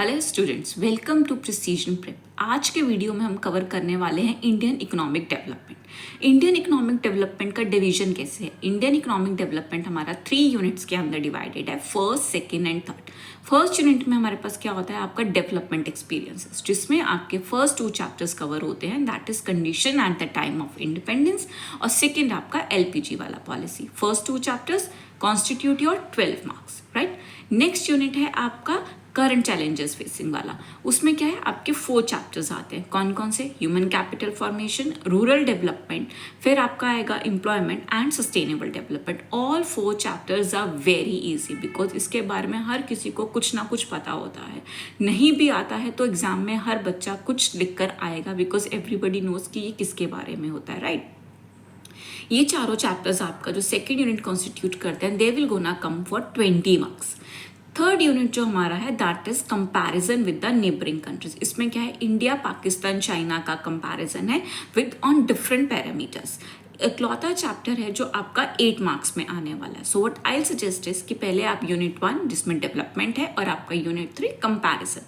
Hello students, welcome to Precision Prep. आज के video में हम कवर करने वाले हैं Indian economic development. Indian economic development का डिवीजन कैसे है। इंडियन इकोनॉमिक डेवलपमेंट हमारा 3 यूनिट्स के अंदर डिवाइडेड है, first, second and third. First unit में हमारे पास क्या होता है, आपका डेवलपमेंट एक्सपीरियंसेस, जिसमें आपके फर्स्ट 2 चैप्टर्स कवर होते हैं, that is condition at the time of independence, और सेकेंड आपका एलपीजी वाला policy. First 2 chapters constitute your 12 marks, right. Next unit है आपका करंट चैलेंजेस फेसिंग वाला। उसमें क्या है, आपके 4 चैप्टर्स आते हैं। कौन कौन से? Human capital formation, rural development, फिर आपका आएगा employment and sustainable development. All 4 chapters are very easy because इसके बारे में हर किसी को कुछ ना कुछ पता होता है। नहीं भी आता है तो एग्जाम में हर बच्चा कुछ लिख कर आएगा बिकॉज एवरीबडी नोज कि ये किसके बारे में होता है, राइट। ये चारों चैप्टर्स आपका जो सेकेंड यूनिट कॉन्स्टिट्यूट करते हैं, they will gonna come for 20 marks. Third unit जो हमारा है, that is comparison with the neighbouring countries. इसमें क्या है, इंडिया, पाकिस्तान, चाइना का कंपैरिजन है विद ऑन डिफरेंट पैरामीटर्स। इकलौता चैप्टर है जो आपका 8 मार्क्स में आने वाला है। So what I suggest is कि पहले आप यूनिट 1 जिसमें डेवलपमेंट है और आपका यूनिट 3 कंपैरिजन,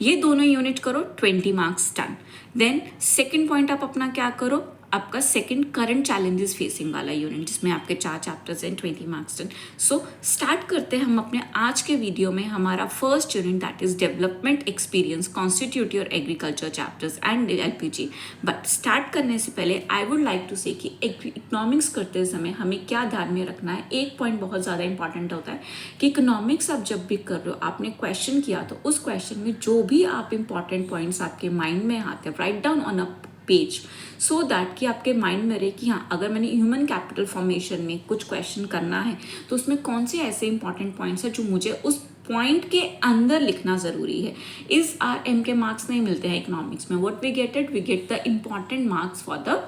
ये दोनों यूनिट करो, 20 marks done. Then second point आप अपना क्या करो, आपका सेकंड करंट चैलेंजेस फेसिंग वाला यूनिट, जिसमें आपके 4 चैप्टर्स हैं, 20 मार्क्स डन। सो स्टार्ट करते हैं हम अपने आज के वीडियो में हमारा first unit, that is development experience, constitute your agriculture chapters and LPG. But start करने से पहले आई वुड लाइक टू से कि इकोनॉमिक्स करते समय हमें क्या ध्यान में रखना है। एक पॉइंट बहुत ज़्यादा इंपॉर्टेंट होता है कि इकोनॉमिक्स आप जब भी कर रहे हो, आपने क्वेश्चन किया तो उस क्वेश्चन में जो भी आप इंपॉर्टेंट पॉइंट्स आपके माइंड में आते हैं, write down on a page, so that कि आपके माइंड में रहे कि हाँ, अगर मैंने ह्यूमन कैपिटल फॉर्मेशन में कुछ क्वेश्चन करना है तो उसमें कौन से ऐसे इंपॉर्टेंट पॉइंट्स हैं जो मुझे उस पॉइंट के अंदर लिखना ज़रूरी है। इस आर एम के मार्क्स नहीं मिलते हैं इकोनॉमिक्स में। What we get we get the important marks for the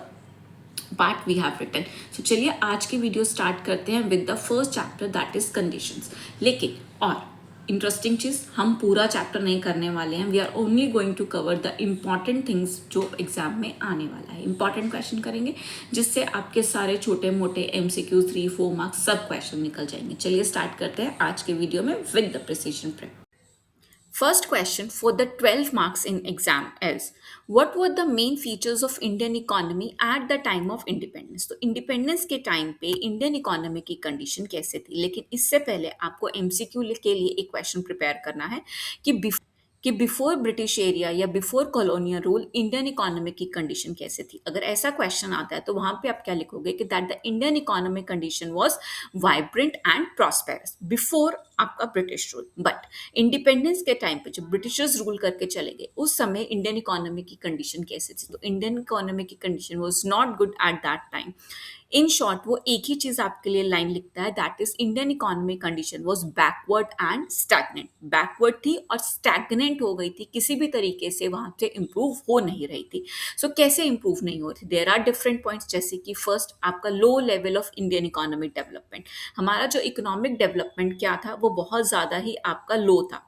part we have written. So चलिए आज की वीडियो स्टार्ट करते हैं with the first chapter, that is conditions. लेकिन और इंटरेस्टिंग चीज़, हम पूरा चैप्टर नहीं करने वाले हैं। We are only going to cover the important things जो एग्जाम में आने वाला है। इंपॉर्टेंट क्वेश्चन करेंगे जिससे आपके सारे छोटे मोटे MCQ 3-4 मार्क्स सब क्वेश्चन निकल जाएंगे। चलिए स्टार्ट करते हैं आज के वीडियो में with the precision prep. First question for the 12 marks in exam is, what were the main features of Indian economy at the time of independence? तो इंडिपेंडेंस के टाइम पे इंडियन इकोनॉमी की condition कैसे थी। लेकिन इससे पहले आपको MCQ के लिए एक क्वेश्चन प्रिपेयर करना है कि बिफोर ब्रिटिश एरिया या before colonial rule Indian economy की कंडीशन कैसे थी। अगर ऐसा क्वेश्चन आता है तो वहां पे आप क्या लिखोगे कि that the Indian economic condition was vibrant and prosperous before आपका ब्रिटिश रूल। बट इंडिपेंडेंस के टाइम पे जब ब्रिटिशर्स रूल करके चले गए, उस समय इंडियन इकोनॉमी की कंडीशन कैसे थी। तो इंडियन इकोनॉमी की condition was not good at that time. In short वो एक ही चीज आपके लिए लाइन लिखता है, that is Indian economic condition was backward and stagnant. Backward थी और स्टैग्नेंट हो गई थी, किसी भी तरीके से वहां से इंप्रूव हो नहीं रही थी। सो कैसे इंप्रूव नहीं हो रही? देयर आर डिफरेंट पॉइंट्स, जैसे कि फर्स्ट आपका low level of Indian economic development. हमारा जो इकोनॉमिक डेवलपमेंट क्या था, वो बहुत ज्यादा ही आपका लो था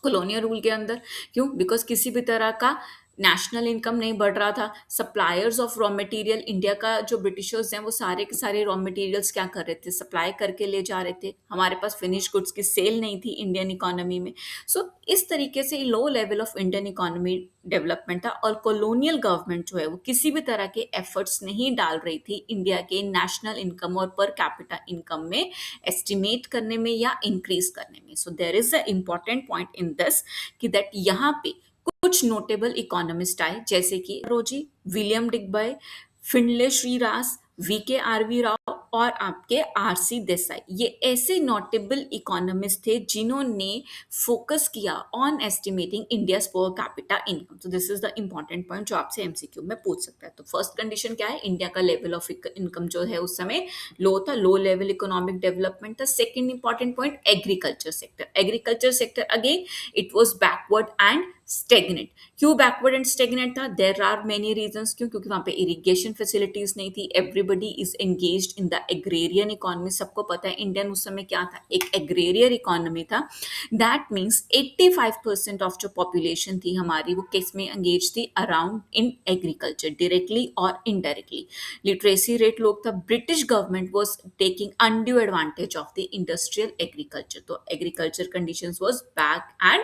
कॉलोनियल रूल के अंदर। क्यों? बिकॉज किसी भी तरह का नेशनल इनकम नहीं बढ़ रहा था। Suppliers of raw material, India का जो ब्रिटिशर्स हैं वो सारे के सारे रॉ मटेरियल्स क्या कर रहे थे, सप्लाई करके ले जा रहे थे। हमारे पास फिनिश गुड्स की सेल नहीं थी इंडियन इकोनॉमी में। सो इस तरीके से low level of Indian economy development था। और कॉलोनियल गवर्नमेंट जो है वो किसी भी तरह के एफर्ट्स नहीं डाल रही थी इंडिया के नेशनल इनकम और पर कैपिटा इनकम में एस्टिमेट करने में या इंक्रीज करने में। So there is a important point in this कि दैट यहाँ पे कुछ नोटेबल इकोनॉमिस्ट आए, जैसे कि Naoroji, William Digby, Findlay Shirras, VK RV Rao और आपके RC देसाई। ये ऐसे नोटेबल इकोनॉमिस्ट थे जिन्होंने फोकस किया on estimating India's per capita income. तो this is the important point जो आपसे MCQ में पूछ सकता है। तो फर्स्ट कंडीशन क्या है, इंडिया का लेवल ऑफ इनकम जो है उस समय लो था, लो लेवल इकोनॉमिक डेवलपमेंट था। Second important point, agriculture sector. Agriculture sector again it was backward and stagnant. क्यों बैकवर्ड एंड स्टेगनेंट था? There are many reasons. क्यों? क्योंकि वहां पे इरिगेशन फैसिलिटीज नहीं थी। Everybody is engaged in the agrarian economy. सबको पता है इंडियन उस समय क्या था, एक एग्रेरियर इकोनॉमी था। दैट मीन्स 85% ऑफ जो पॉपुलेशन थी हमारी, वो किस में एंगेज थी, अराउंड इन एग्रीकल्चर, डायरेक्टली और इनडायरेक्टली। लिटरेसी रेट लोग था। British government was taking undue advantage of the industrial agriculture. तो agriculture conditions was back and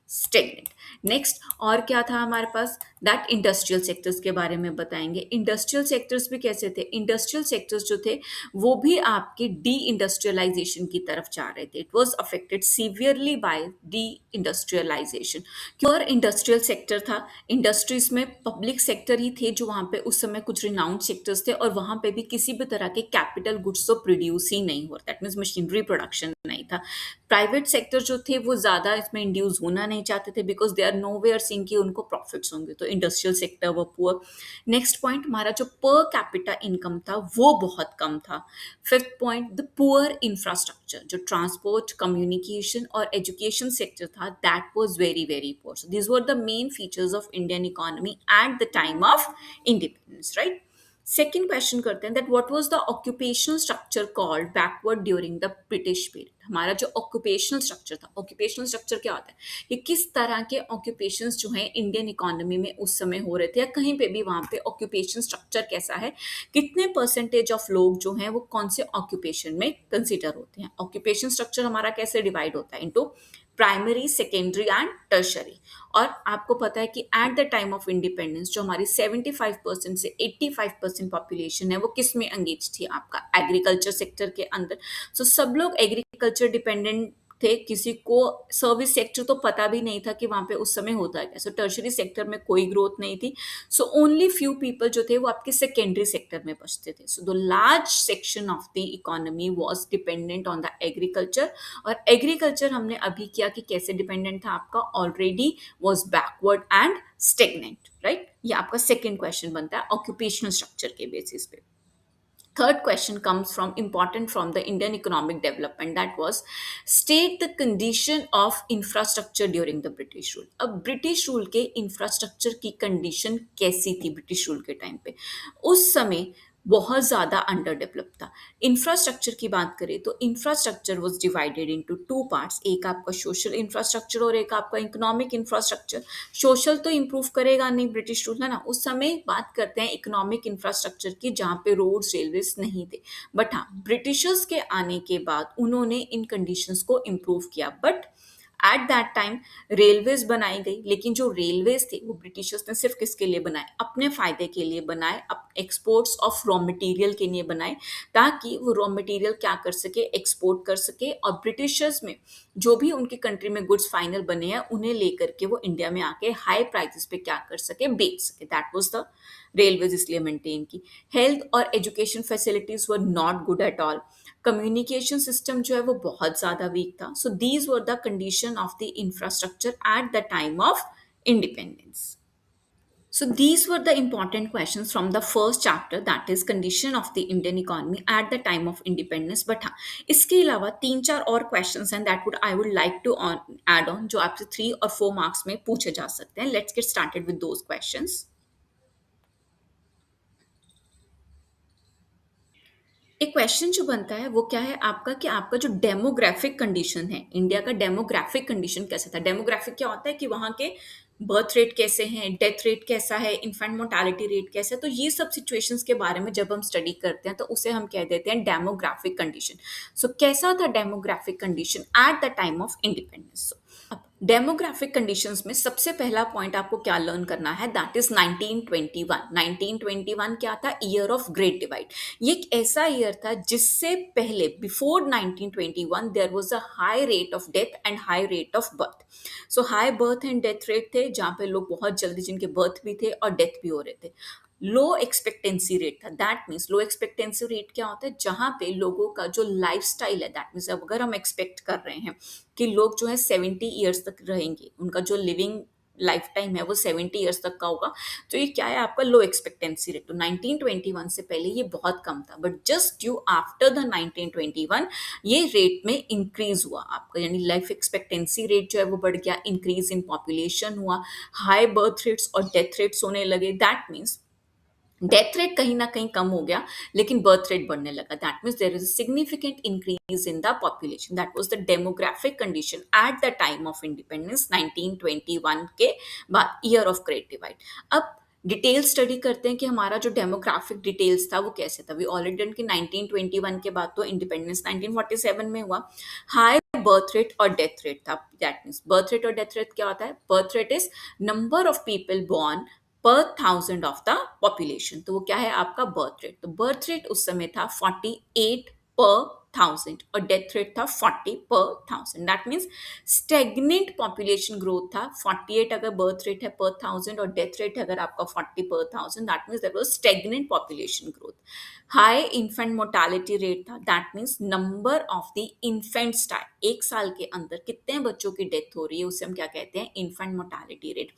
stagnant. Next और क्या था हमारे पास, दैट इंडस्ट्रियल सेक्टर्स के बारे में बताएंगे। इंडस्ट्रियल सेक्टर्स भी कैसे थे, इंडस्ट्रियल सेक्टर्स जो थे वो भी आपके डी इंडस्ट्रियलाइजेशन की तरफ जा रहे थे। It was affected severely by deindustrialisation. और इंडस्ट्रियल सेक्टर था, इंडस्ट्रीज में पब्लिक सेक्टर ही थे जो वहाँ पे उस समय कुछ रिनाउंड सेक्टर्स थे, और वहाँ पे भी किसी भी तरह के कैपिटल गुड्स तो प्रोड्यूस ही नहीं हो रहा, दैट मीन्स मशीनरी प्रोडक्शन नहीं था। प्राइवेट सेक्टर जो थे वो ज़्यादा इसमें इंड्यूस होना नहीं चाहते थे, because they are nowhere seeing कि उनको प्रॉफिट्स होंगे, तो इंडस्ट्रियल सेक्टर वो पुअर। नेक्स्ट पॉइंट, हमारा जो पर कैपिटा इनकम था वो बहुत कम था। Fifth point, the poor infrastructure, जो ट्रांसपोर्ट, कम्युनिकेशन और एजुकेशन सेक्टर था, that was very very poor. So these were the main features of Indian economy eight the time of independence, right. Second question करते हैं, that what was the occupational structure called backward during the British period. हमारा जो occupational structure था, occupational structure क्या होता है, कि किस तरह के ऑक्यूपेशंस जो हैं इंडियन इकोनॉमी में उस समय हो रहे थे, या कहीं पे भी वहाँ पे ऑक्यूपेशन स्ट्रक्चर कैसा है, कितने परसेंटेज ऑफ लोग जो हैं वो कौन से ऑक्यूपेशन में कंसिडर होते हैं। ऑक्यूपेशन स्ट्रक्चर हमारा कैसे डिवाइड होता है, into primary, secondary and tertiary. और आपको पता है कि eight the time of independence जो हमारी 75% से 85% पॉपुलेशन है वो किस में एंगेज थी, आपका एग्रीकल्चर सेक्टर के अंदर। सो सब लोग एग्रीकल्चर डिपेंडेंट थे, किसी को सर्विस सेक्टर तो पता भी नहीं था कि वहाँ पे उस समय होता है क्या। सो टर्शरी सेक्टर में कोई ग्रोथ नहीं थी, सो ओनली फ्यू पीपल जो थे वो आपके सेकेंडरी सेक्टर में बचते थे। So the large section of the economy was dependent on the agriculture. और एग्रीकल्चर हमने अभी किया कि कैसे डिपेंडेंट था, आपका already was backward and stagnant, right. ये आपका सेकेंड क्वेश्चन बनता है ऑक्यूपेशनल स्ट्रक्चर के बेसिस पे। Third question comes from important from the Indian economic development, that was state the condition of infrastructure during the British rule। अब British rule के infrastructure की condition कैसी थी British rule के time पे, उस समय बहुत ज़्यादा अंडर डेवलप था। इंफ्रास्ट्रक्चर की बात करें तो infrastructure was divided into two parts, एक आपका सोशल इंफ्रास्ट्रक्चर और एक आपका इकोनॉमिक इंफ्रास्ट्रक्चर। सोशल तो इंप्रूव करेगा नहीं ब्रिटिश रूल, है ना। उस समय बात करते हैं इकोनॉमिक इंफ्रास्ट्रक्चर की, जहाँ पे रोड्स, रेलवेज नहीं थे। बट हाँ, ब्रिटिशर्स के आने के बाद उन्होंने इन कंडीशंस को इम्प्रूव किया। But at that time railways बनाई गई, लेकिन जो रेलवेज थे वो ब्रिटिशर्स ने सिर्फ किसके लिए बनाए, अपने फायदे के लिए बनाए, एक्सपोर्ट्स ऑफ रॉ मटेरियल के लिए बनाए, ताकि वो रॉ मटेरियल क्या कर सके, एक्सपोर्ट कर सके। और ब्रिटिशर्स में जो भी उनकी कंट्री में गुड्स फाइनल बने हैं उन्हें लेकर के वो इंडिया में आके हाई प्राइसेस पे क्या कर सके, बेच सके। दैट वाज द रेलवेज इसलिए मेंटेन की। हेल्थ और education facilities were not good at all. Communication system जो है वो बहुत ज़्यादा वीक था। सो these were the condition of the infrastructure eight the time of independence. So these were the important questions from the first chapter, that is condition of the Indian economy at the time of independence। But हाँ, इसके अलावा तीन चार और questions हैं that would I would like to add on, जो आपसे 3 और 4 marks में पूछे जा सकते हैं। Let's get started with those questions। एक क्वेश्चन जो बनता है वो क्या है आपका, कि आपका जो डेमोग्राफिक कंडीशन है, इंडिया का डेमोग्राफिक कंडीशन कैसा था। डेमोग्राफिक क्या होता है कि वहाँ के बर्थ रेट कैसे हैं, डेथ रेट कैसा है, इन्फेंट मोर्टालिटी रेट कैसा है। तो ये सब सिचुएशंस के बारे में जब हम स्टडी करते हैं तो उसे हम कह देते हैं डेमोग्राफिक कंडीशन। सो कैसा था demographic condition at the time of independence. अब डेमोग्राफिक कंडीशंस में सबसे पहला पॉइंट आपको क्या लर्न करना है, दैट इज 1921। 1921 क्या था, ईयर ऑफ ग्रेट डिवाइड। ये एक ऐसा ईयर था जिससे पहले, before 1921, there was a high rate of death and high rate of birth. So high birth and death rate थे, जहाँ पे लोग बहुत जल्दी, जिनके बर्थ भी थे और डेथ भी हो रहे थे। लो एक्सपेक्टेंसी रेट था। That means low expectancy rate क्या होता है, जहाँ पे लोगों का जो लाइफ स्टाइल है, दैट मीन्स अगर हम एक्सपेक्ट कर रहे हैं कि लोग जो है 70 ईयर्स तक रहेंगे, उनका जो लिविंग लाइफ टाइम है वो 70 ईयर्स तक का होगा, तो ये क्या है आपका लो एक्सपेक्टेंसी रेट। तो 1921 से पहले ये बहुत कम था, but just due after the 1921 ये रेट में इंक्रीज हुआ आपका, यानी लाइफ एक्सपेक्टेंसी रेट जो है वो बढ़ गया, इंक्रीज इन पॉपुलेशन हुआ, हाई बर्थ रेट्स और डेथ रेट्स होने लगे। दैट मीन्स डेथ रेट कहीं ना कहीं कम हो गया, लेकिन बर्थ रेट बढ़ने लगा। That means there is a significant increase in the population. That was the demographic condition at the time of independence 1921 के बाद, ईयर ऑफ ग्रेट डिवाइड। अब डिटेल स्टडी करते हैं कि हमारा जो डेमोग्राफिक डिटेल्स था वो कैसे था। वी ऑलरेडी डन कि 1921 के बाद तो इंडिपेंडेंस 1947 में हुआ। हाई बर्थ रेट और डेथ रेट था. दैट मीन्स बर्थ रेट और डेथ रेट क्या होता है? Birth rate is number of people born पर थाउजेंड ऑफ द पॉपुलेशन. तो वो क्या है आपका बर्थ रेट. तो बर्थ रेट उस समय था 48 पर थाउजेंड और डेथ रेट था 40 per thousand. That means stagnant population growth था. 48 अगर बर्थ रेट है पर थाउजेंड और डेथ रेट अगर आपका 40 per thousand, that means there was stagnant population growth. High infant mortality rate था. That means number of the infants time, एक साल के अंदर कितने बच्चों की डेथ हो रही है उसे हम क्या कहते हैं? Infant mortality rate.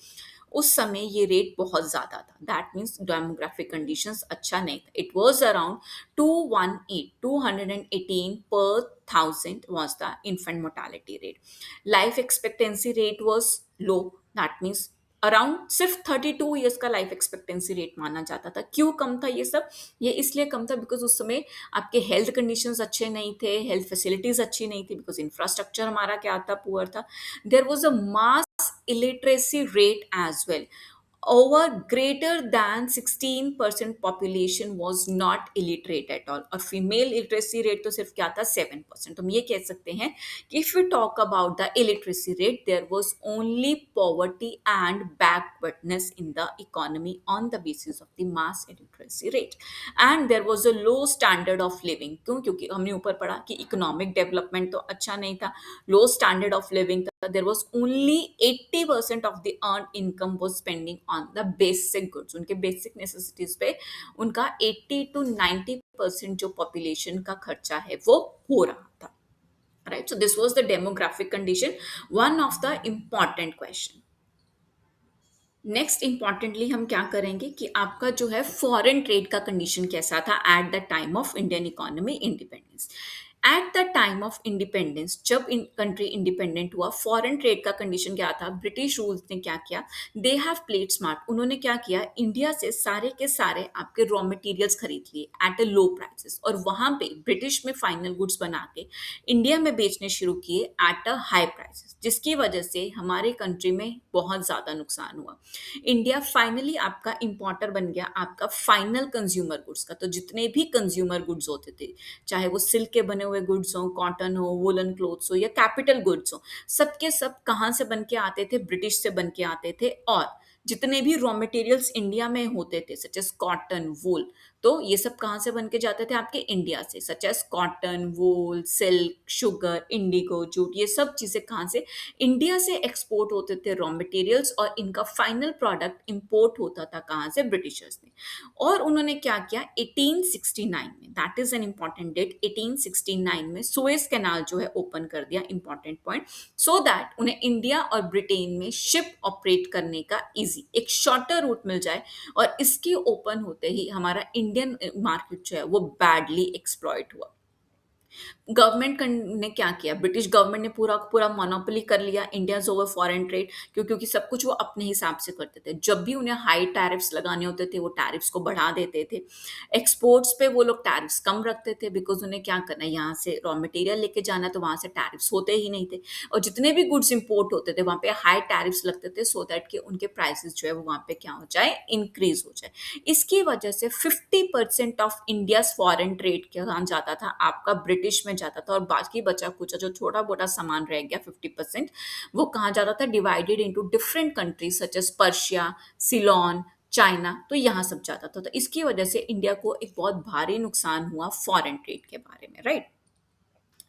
उस समय ये रेट बहुत ज्यादा था. दैट मीन्स डेमोग्राफिक कंडीशंस अच्छा नहीं था. It was around 218 per thousand was the infant mortality rate. Life expectancy rate was low. That means around सिर्फ 32 ईयर्स का लाइफ एक्सपेक्टेंसी रेट माना जाता था. क्यों कम था ये सब? ये इसलिए कम था बिकॉज उस समय आपके हेल्थ कंडीशंस अच्छे नहीं थे, हेल्थ फैसिलिटीज अच्छी नहीं थी, बिकॉज इंफ्रास्ट्रक्चर हमारा क्या था? पुअर था. There was a mass illiteracy rate as well. Over greater than 16% population was not illiterate at all. और female literacy rate तो सिर्फ क्या था? 7%. तो हम ये कह सकते हैं कि if we talk about the illiteracy rate, there was only poverty and backwardness in the economy on the basis of the mass illiteracy rate. And there was a low standard of living. क्यों? क्योंकि हमने ऊपर पढ़ा कि economic development तो अच्छा नहीं था, low standard of living. There was only 80% of the earned income was spending on the basic goods. उनके basic necessities पे उनका 80 to 90% जो population का खर्चा है वो हो रहा था. Right? So this was the demographic condition, one of the important question. Next importantly हम क्या करेंगे कि आपका जो है फॉरेन ट्रेड का कंडीशन कैसा था eight the time of Indian economy independence. Eight the time of independence, जब कंट्री इंडिपेंडेंट हुआ, फॉरेन ट्रेड का कंडीशन क्या था? ब्रिटिश रूल्स ने क्या किया? They have played smart. उन्होंने क्या किया? इंडिया से सारे के सारे आपके रॉ मटेरियल्स खरीद लिए एट अ लो प्राइसेस और वहां पे ब्रिटिश में फाइनल गुड्स बना के इंडिया में बेचने शुरू किए एट अ हाई प्राइसेस, जिसकी वजह से हमारे कंट्री में बहुत ज्यादा नुकसान हुआ. इंडिया फाइनली आपका इंपोर्टर बन गया आपका फाइनल कंज्यूमर गुड्स का. तो जितने भी कंज्यूमर गुड्स होते थे, चाहे वो सिल्क के बने हुए गुड्स हो, कॉटन हो, वुलन क्लोथ्स हो या कैपिटल गुड्स हो, सबके सब कहाँ से बन के आते थे? ब्रिटिश से बन के आते थे. और जितने भी रॉ मटेरियल्स इंडिया में होते थे सच एज कॉटन, वूल, तो ये सब कहाँ से बन के जाते थे? आपके इंडिया से. सच एज कॉटन, वूल, सिल्क, शुगर, इंडिगो, जूट, ये सब चीजें कहाँ से? इंडिया से एक्सपोर्ट होते थे रॉ मटेरियल्स और इनका फाइनल प्रोडक्ट इंपोर्ट होता था कहाँ से? ब्रिटिशर्स ने. और उन्होंने क्या किया? 1869 में, that is an important date, 1869 में सुएज कैनाल जो है ओपन कर दिया. Important point. सो दैट उन्हें इंडिया और ब्रिटेन में शिप ऑपरेट करने का इजी एक शॉर्टर रूट मिल जाए. और इसके ओपन होते ही हमारा इंडियन मार्केट जो है वो बैडली एक्सप्लॉइट हुआ. गवर्नमेंट ने क्या किया? ब्रिटिश गवर्नमेंट ने पूरा पूरा मोनोपोली कर लिया इंडियाज ओवर फॉरेन ट्रेड. क्योंकि सब कुछ वो अपने हिसाब से करते थे. जब भी उन्हें हाई टैरिफ्स लगाने होते थे वो टैरिफ्स को बढ़ा देते थे. एक्सपोर्ट्स पे वो लोग टैरिफ्स कम रखते थे बिकॉज उन्हें क्या करना है, यहाँ से रॉ मटेरियल लेके जाना है तो वहां से टैरिफ्स होते ही नहीं थे. और जितने भी गुड्स इंपोर्ट होते थे वहां पे हाई टैरिफ्स लगते थे सो दैट कि उनके प्राइसेस जो है वो वहां पे क्या हो जाए? इंक्रीज हो जाए. इसकी वजह से 50% ऑफ इंडिया फॉरेन ट्रेड कहाँ जाता था? आपका ब्रिटिश में जाता था. और बाकी बचा कुछ जो छोटा मोटा सामान रह गया 50%, वो कहाँ जाता था? Divided into different countries such as Persia, Ceylon, China. तो यहाँ सब जाता था. तो इसकी वजह से इंडिया को एक बहुत भारी नुकसान हुआ फॉरेन ट्रेड के बारे में. Right.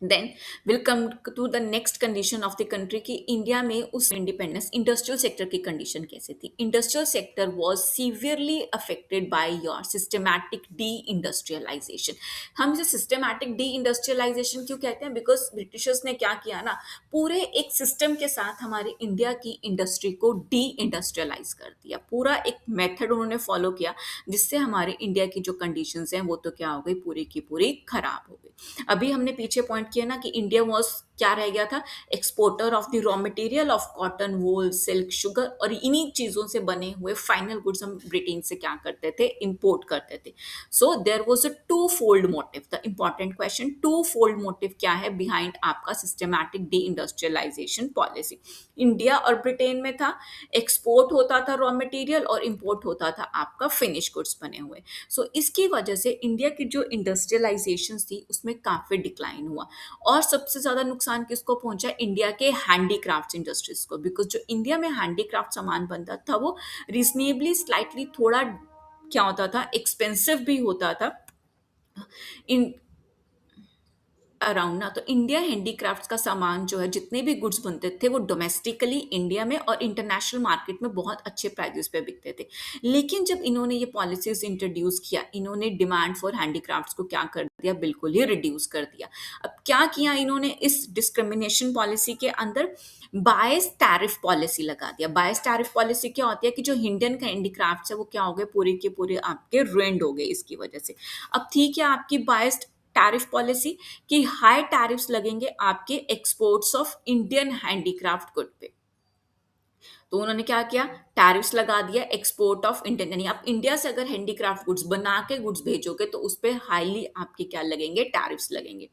Then will come to the next condition of the country कि इंडिया में उस इंडिपेंडेंस इंडस्ट्रियल सेक्टर की कंडीशन कैसी थी. Industrial sector was severely affected by your systematic deindustrialisation. हम इसे सिस्टमैटिक डी इंडस्ट्रियलाइजेशन क्यों कहते हैं? बिकॉज ब्रिटिशर्स ने क्या किया ना, पूरे एक सिस्टम के साथ हमारे इंडिया की इंडस्ट्री को डी इंडस्ट्रियलाइज कर दिया. पूरा एक मेथड उन्होंने फॉलो किया जिससे हमारे इंडिया की जो कंडीशंस हैं वो तो क्या हो गई? पूरी की पूरी खराब हो गई. अभी हमने पीछे पॉइंट किया ना कि इंडिया वाज क्या रह गया था? Exporter of the raw material of cotton, wool, silk, sugar. और इन्हीं चीजों से बने हुए फाइनल गुड्स हम ब्रिटेन से क्या करते थे? इंपोर्ट करते थे. So there was a two fold motive. The important question, two fold motive क्या है बिहाइंड आपका systematic deindustrialisation policy? India और ब्रिटेन में था, एक्सपोर्ट होता था रॉ मटेरियल और इंपोर्ट होता था आपका फिनिश गुड्स बने हुए. सो इसकी वजह से इंडिया की जो इंडस्ट्रियलाइजेशन थी उसमें काफी डिक्लाइन हुआ. और सबसे ज्यादा नुकसान किसको पहुंचा? इंडिया के हैंडीक्राफ्ट इंडस्ट्रीज को, बिकॉज जो इंडिया में हैंडीक्राफ्ट सामान बनता था वो रीजनेबली स्लाइटली थोड़ा क्या होता था, एक्सपेंसिव भी होता था इन अराउंड ना। तो इंडिया हैंडीक्राफ्ट्स का सामान जो है, जितने भी गुड्स बनते थे वो डोमेस्टिकली इंडिया में और इंटरनेशनल मार्केट में बहुत अच्छे प्राइसेस पे बिकते थे। लेकिन जब इन्होंने ये पॉलिसीज इंट्रोड्यूस किया, इन्होंने डिमांड फॉर हैंडीक्राफ्ट्स को क्या कर दिया, बिल्कुल ही रिड्यूस कर दिया। अब क्या किया इन्होंने, इस डिस्क्रिमिनेशन पॉलिसी के अंदर बायस टैरिफ पॉलिसी लगा दिया। बायस टैरिफ पॉलिसी क्या होती है कि जो इंडियन का हैंडीक्राफ्ट्स है वो क्या हो गए, पूरे के पूरे आपके रुइंड हो गए इसकी वजह से। अब ठीक है, आपकी बायस्ड टैरिफ पॉलिसी कि हाई टैरिफ्स लगेंगे आपके exports of Indian handicraft good पे। तो उन्होंने क्या किया, टैरिफ्स लगा दिया एक्सपोर्ट ऑफ इंडियन, यानी आप इंडिया से अगर हैंडीक्राफ्ट गुड्स बना के गुड्स भेजोगे तो उस पर हाईली आपके क्या लगेंगे, टैरिफ्स लगेंगे।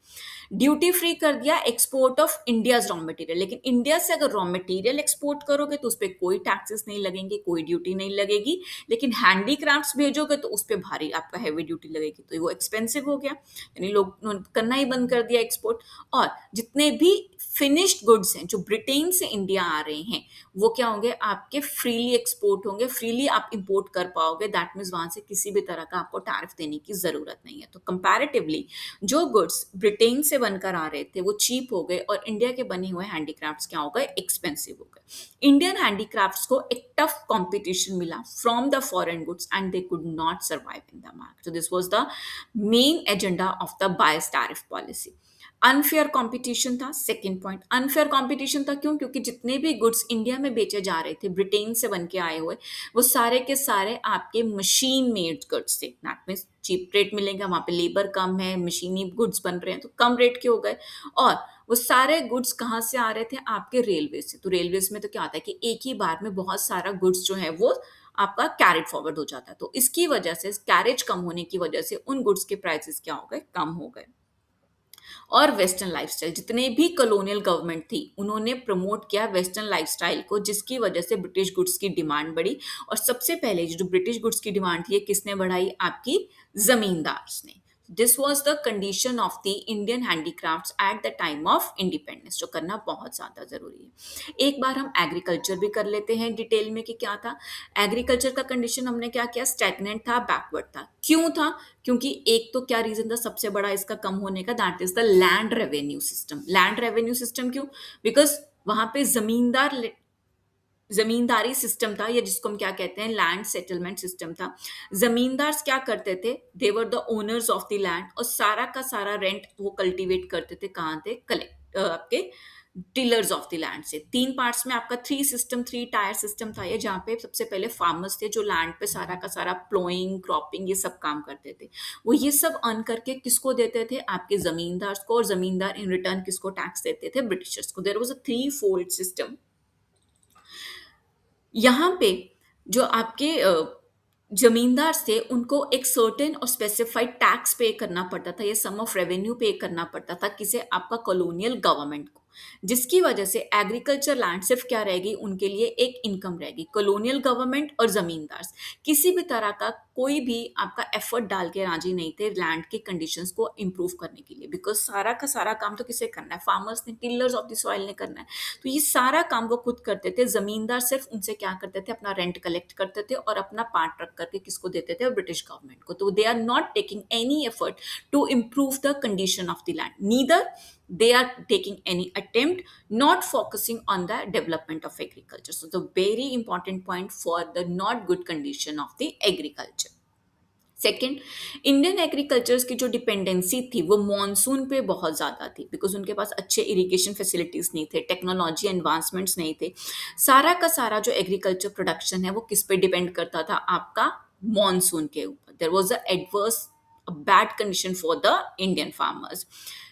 ड्यूटी फ्री कर दिया export of India's raw material, लेकिन इंडिया से अगर रॉ मटेरियल एक्सपोर्ट करोगे तो उस पर कोई टैक्सेस नहीं लगेंगे, कोई ड्यूटी नहीं लगेगी। लेकिन हैंडीक्राफ्ट्स भेजोगे तो उस पर भारी आपका हैवी ड्यूटी लगेगी, तो वो एक्सपेंसिव हो गया, यानी लोग करना ही बंद कर दिया एक्सपोर्ट। और जितने भी फिनिश्ड गुड्स हैं जो ब्रिटेन से इंडिया आ रहे हैं वो क्या होंगे, आपके फ्रीली एक्सपोर्ट होंगे, फ्रीली आप इंपोर्ट कर पाओगे। दैट मीन्स वहां से किसी भी तरह का आपको टैरिफ देने की जरूरत नहीं है। तो कंपैरेटिवली जो गुड्स ब्रिटेन से बनकर आ रहे थे वो चीप हो गए और इंडिया के बने हुए हैंडीक्राफ्ट्स क्या हो गए, एक्सपेंसिव हो गए। इंडियन हैंडीक्राफ्ट्स को एक टफ कंपटीशन मिला from the foreign goods and they could not survive in the market. So this was the main agenda of the bias tariff policy. Unfair competition था, second point. Unfair competition था क्यों, क्योंकि जितने भी goods India में बेचे जा रहे थे ब्रिटेन से बन के आए हुए, वो सारे के सारे आपके मशीन मेड गुड्स थे। दैट मीन्स चीप रेट मिलेगा, वहां पे लेबर कम है, मशीनी गुड्स बन रहे हैं तो कम रेट के हो गए। और वो सारे गुड्स कहाँ से आ रहे थे, आपके रेलवे से। तो रेलवेज में तो क्या होता है कि एक ही बार में बहुत सारा गुड्स जो है वो आपका कैरेज फॉरवर्ड हो जाता है, तो इसकी वजह से, कैरेज कम होने की वजह से उन गुड्स के प्राइसेस क्या हो गए, कम हो गए। और वेस्टर्न लाइफस्टाइल, जितने भी कॉलोनियल गवर्नमेंट थी उन्होंने प्रमोट किया वेस्टर्न लाइफस्टाइल को, जिसकी वजह से ब्रिटिश गुड्स की डिमांड बढ़ी। और सबसे पहले जो ब्रिटिश गुड्स की डिमांड थी ये किसने बढ़ाई, आपकी जमींदार्स ने। This was the condition of the Indian handicrafts eight the time of independence, जो करना बहुत ज्यादा जरूरी है। एक बार हम एग्रीकल्चर भी कर लेते हैं डिटेल में कि क्या था। एग्रीकल्चर का कंडीशन हमने क्या किया, स्टैग्नेंट था, बैकवर्ड था। क्यों था, क्योंकि एक तो क्या रीजन था सबसे बड़ा इसका कम होने का, that is the land revenue system. Land revenue system क्यों, बिकॉज वहां पे जमींदारी सिस्टम था, या जिसको हम क्या कहते हैं, लैंड सेटलमेंट सिस्टम था। जमींदार क्या करते थे, they were the owners of the land, और सारा का सारा रेंट वो कल्टीवेट करते थे, कहाँ थे, कलेक्ट आपके टिलर्स ऑफ द लैंड से। तीन पार्ट्स में आपका थ्री टायर सिस्टम था ये, जहाँ पे सबसे पहले फार्मर्स थे जो लैंड पे सारा का सारा प्लोइंग, क्रॉपिंग, ये सब काम करते थे। वो ये सब अर्न करके किसको देते थे, आपके जमींदार को, और जमींदार इन रिटर्न किसको टैक्स देते थे, ब्रिटिशर्स को। There was a three fold system. यहाँ पे जो आपके जमींदार थे उनको एक सर्टेन और स्पेसिफाइड टैक्स पे करना पड़ता था, ये सम ऑफ रेवेन्यू पे करना पड़ता था, किसे, आपका कॉलोनियल गवर्नमेंट को। जिसकी वजह से एग्रीकल्चर लैंड सिर्फ क्या रहेगी, उनके लिए एक इनकम रहेगी। कॉलोनियल गवर्नमेंट और जमींदार किसी भी तरह का कोई भी आपका एफर्ट डाल के राजी नहीं थे लैंड के कंडीशंस को इंप्रूव करने के लिए, बिकॉज सारा का सारा काम तो किसे करना है, फार्मर्स ने, टिलर्स ऑफ द सॉइल ने करना है। तो ये सारा काम वो खुद करते थे। जमींदार सिर्फ उनसे क्या करते थे, अपना रेंट कलेक्ट करते थे और अपना पार्ट रख करके किसको देते थे, ब्रिटिश गवर्नमेंट को। तो they are not taking any effort to improve the condition of the land, neither they are taking any attempt, not focusing on the development of agriculture. So the very important point for the not good condition of the agriculture. Second, Indian agriculture की जो dependency थी वो monsoon पे बहुत ज़्यादा थी, because उनके पास अच्छे इरिगेशन फैसिलिटीज़ नहीं थे, टेक्नोलॉजी एडवांसमेंट्स नहीं थे। सारा का सारा जो एग्रीकल्चर प्रोडक्शन है वो किस पे डिपेंड करता था, आपका मॉनसून के ऊपर। There was a adverse bad condition for the Indian farmers.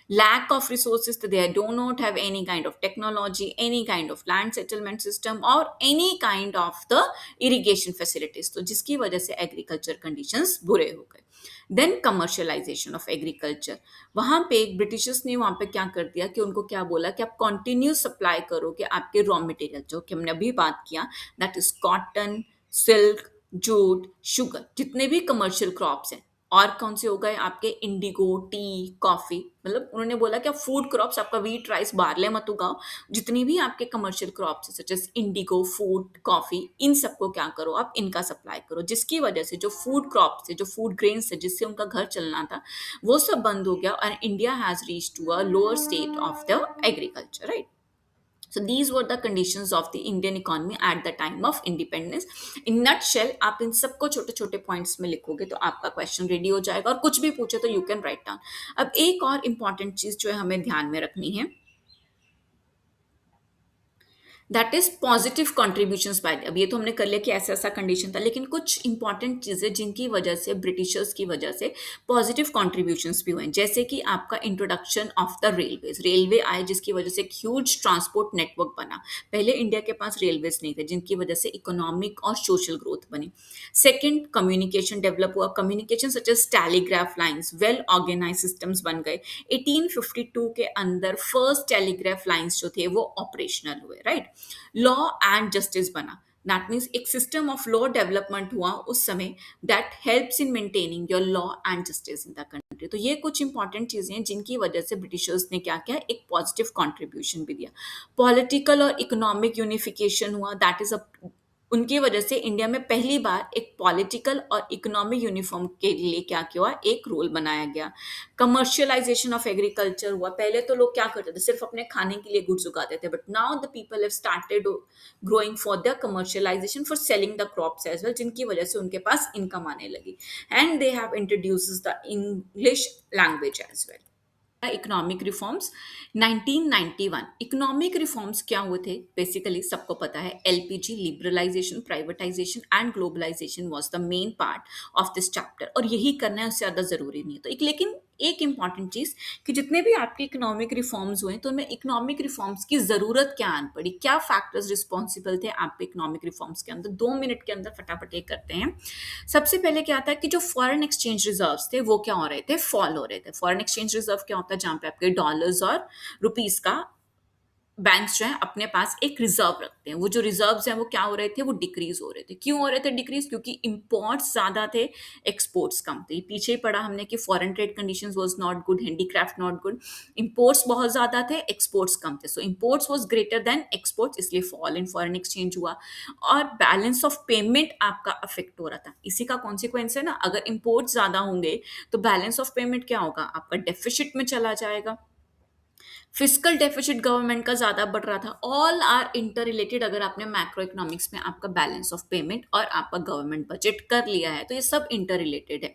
Lack of resources, they do not have any kind of technology, any kind of land settlement system or any kind of the irrigation facilities, तो जिसकी वजह से agriculture conditions बुरे हो गए। Then commercialisation of agriculture, वहां पे Britishers ने वहां पे क्या कर दिया कि उनको क्या बोला कि आप कंटिन्यू सप्लाई करोगे आपके रॉ मटेरियल, जो कि हमने अभी बात किया, that is cotton, silk, jute, sugar, जितने भी कमर्शियल क्रॉप्स हैं और कौन से हो गए आपके इंडिगो, टी, कॉफी, मतलब उन्होंने बोला कि आप फूड क्रॉप्स, आपका व्हीट, राइस, बार्ले मत उगाओ, जितनी भी आपके कमर्शियल क्रॉप्स है such as indigo, food, coffee, इन सबको क्या करो, आप इनका सप्लाई करो, जिसकी वजह से जो फूड क्रॉप्स है, जो फूड ग्रेन्स है, जिससे उनका घर चलना था, वो सब बंद हो गया और India has reach to a lower state of the agriculture, right? So these were the conditions of the Indian economy at the time of independence. In nutshell, आप इन सबको छोटे छोटे पॉइंट्स में लिखोगे तो आपका क्वेश्चन रेडी हो जाएगा, और कुछ भी पूछे तो यू कैन राइट डाउन। अब एक और इम्पॉर्टेंट चीज जो है हमें ध्यान में रखनी है, that is positive contributions by, अब ये तो हमने कर लिया कि ऐसा ऐसा कंडीशन था, लेकिन कुछ इंपॉर्टेंट चीजें जिनकी वजह से ब्रिटिशर्स की वजह से पॉजिटिव कॉन्ट्रीब्यूशंस भी हुए, जैसे कि आपका introduction of the railways, railway आए जिसकी वजह से एक ह्यूज ट्रांसपोर्ट नेटवर्क बना। पहले इंडिया के पास रेलवेज नहीं थे, जिनकी वजह से इकोनॉमिक और सोशल ग्रोथ बनी। सेकेंड, कम्युनिकेशन डेवलप हुआ, communication such as telegraph lines, well organise systems बन गए। 1852 के अंदर फर्स्ट टेलीग्राफ लाइन्स जो थे वो ऑपरेशनल हुए, राइट? लॉ एंड जस्टिस बना, दैट मीन्स एक सिस्टम ऑफ लॉ डेवलपमेंट हुआ उस समय, that helps in maintaining your law and justice in the country. तो ये कुछ इंपॉर्टेंट चीजें हैं जिनकी वजह से ब्रिटिशर्स ने क्या किया, एक पॉजिटिव कंट्रीब्यूशन भी दिया। पॉलिटिकल और इकोनॉमिक यूनिफिकेशन हुआ, दैट इज अ, उनकी वजह से इंडिया में पहली बार एक पॉलिटिकल और इकोनॉमिक यूनिफॉर्म के लिए क्या किया, एक रूल बनाया गया। कमर्शियलाइजेशन ऑफ एग्रीकल्चर हुआ, पहले तो लोग क्या करते थे, सिर्फ अपने खाने के लिए गुड्स उगाते थे, but now the people have started growing for the commercialisation, for selling the crops as well, जिनकी वजह से उनके पास इनकम आने लगी, and they have introduce the English language as well. Economic reforms 1991, economic reforms क्या हुए थे, बेसिकली सबको पता है, LPG, liberalisation, privatisation and globalisation was the main part of this chapter, और यही करना है, उससे ज़्यादा ज़रूरी नहीं है। तो एक, लेकिन एक इंपॉर्टेंट चीज़ कि जितने भी आपके इकोनॉमिक रिफॉर्म्स हुए तो उनमें इकोनॉमिक रिफॉर्म्स की ज़रूरत क्या आन पड़ी, क्या फैक्टर्स रिस्पॉन्सिबल थे आपके इकोनॉमिक रिफॉर्म्स के अंदर, 2 मिनट के अंदर फटाफट ये करते हैं। सबसे पहले क्या था कि जो फॉरेन एक्सचेंज रिजर्व्स थे वो क्या हो रहे थे, फॉल हो रहे थे। फॉरेन एक्सचेंज रिजर्व क्या होता है, जहां पे आपके डॉलर्स और रुपीस का बैंक्स जो है अपने पास एक रिजर्व रखते हैं, वो जो रिजर्व्स हैं वो क्या हो रहे थे, वो डिक्रीज हो रहे थे। क्यों हो रहे थे डिक्रीज, क्योंकि इंपोर्ट्स ज्यादा थे, एक्सपोर्ट्स कम थे। पीछे ही पढ़ा हमने कि foreign trade conditions was not good, handicraft not good, imports बहुत ज्यादा थे, एक्सपोर्ट्स कम थे, so imports was greater than exports, इसलिए फॉल इन फॉरेन एक्सचेंज हुआ। और बैलेंस ऑफ पेमेंट आपका अफेक्ट हो रहा था, इसी का कॉन्सिक्वेंस है ना, अगर इंपोर्ट्स ज्यादा होंगे तो बैलेंस ऑफ पेमेंट क्या होगा, आपका डेफिसिट में चला जाएगा। फिस्कल डेफिसिट गवर्नमेंट का ज्यादा बढ़ रहा था, ऑल आर इंटर रिलेटेड। अगर आपने मैक्रो इकोनॉमिक्स में आपका बैलेंस ऑफ पेमेंट और आपका गवर्नमेंट बजट कर लिया है तो ये सब इंटर रिलेटेड है।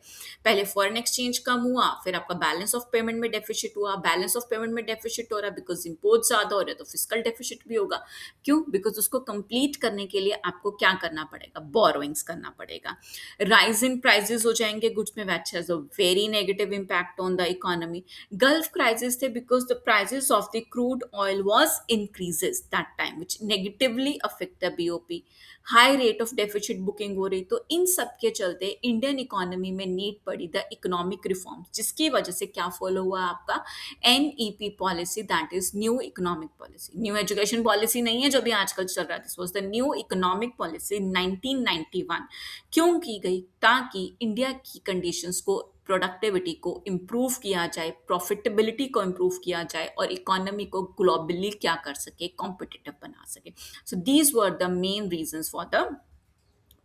पहले फॉरेन एक्सचेंज कम हुआ, फिर आपका बैलेंस ऑफ पेमेंट में डेफिसिट हुआ, बैलेंस ऑफ पेमेंट में डेफिसिट हो रहा है बिकॉज इम्पोर्ट ज्यादा हो रहे हैं, तो फिस्कल डेफिसिट भी होगा। क्यों, बिकॉज उसको कंप्लीट करने के लिए आपको क्या करना पड़ेगा, बोरोइंग्स करना पड़ेगा। राइज इन प्राइजेस हो जाएंगे गुड्स में, which has a very negative impact on the economy. Gulf crisis थे because the prices of the crude oil was increases that time which negatively affect the BOP। High rate of deficit booking हो रही, तो इन सब के चलते Indian economy में need पड़ी the economic reform, जिसकी वजह से क्या फॉलो हुआ आपका NEP policy, that is new economic policy. New education policy नहीं है जो भी आजकल चल रहा है, this was the new economic policy 1991। क्यों की गई, ताकि इंडिया की कंडीशंस को, प्रोडक्टिविटी को इम्प्रूव किया जाए, प्रॉफिटेबिलिटी को इम्प्रूव किया जाए, और इकोनॉमी को ग्लोबली क्या कर सके, कॉम्पिटिटिव बना सके। So these were the main reasons for the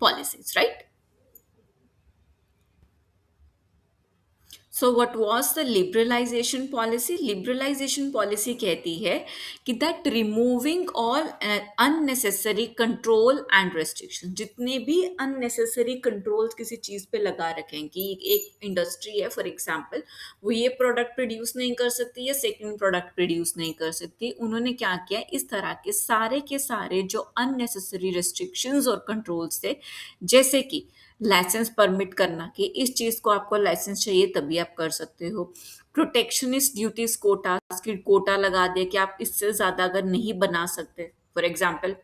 policies, right? So what was the liberalisation policy, liberalisation policy कहती है कि that removing all unnecessary control and restriction, जितने भी अननेसेसरी कंट्रोल्स किसी चीज पे लगा रखें कि एक इंडस्ट्री है फॉर एग्जांपल, वो ये प्रोडक्ट प्रोड्यूस नहीं कर सकती या सेकंड प्रोडक्ट प्रोड्यूस नहीं कर सकती, उन्होंने क्या किया, इस तरह के सारे जो अननेसेसरी रेस्ट्रिक्शंस और कंट्रोल्स थे, जैसे कि लाइसेंस परमिट करना कि इस चीज को आपको लाइसेंस चाहिए तभी आप कर सकते हो, प्रोटेक्शनिस्ट ड्यूटीज, कोटा की कोटा लगा दिया कि आप इससे ज्यादा अगर नहीं बना सकते, फॉर एग्जाम्पल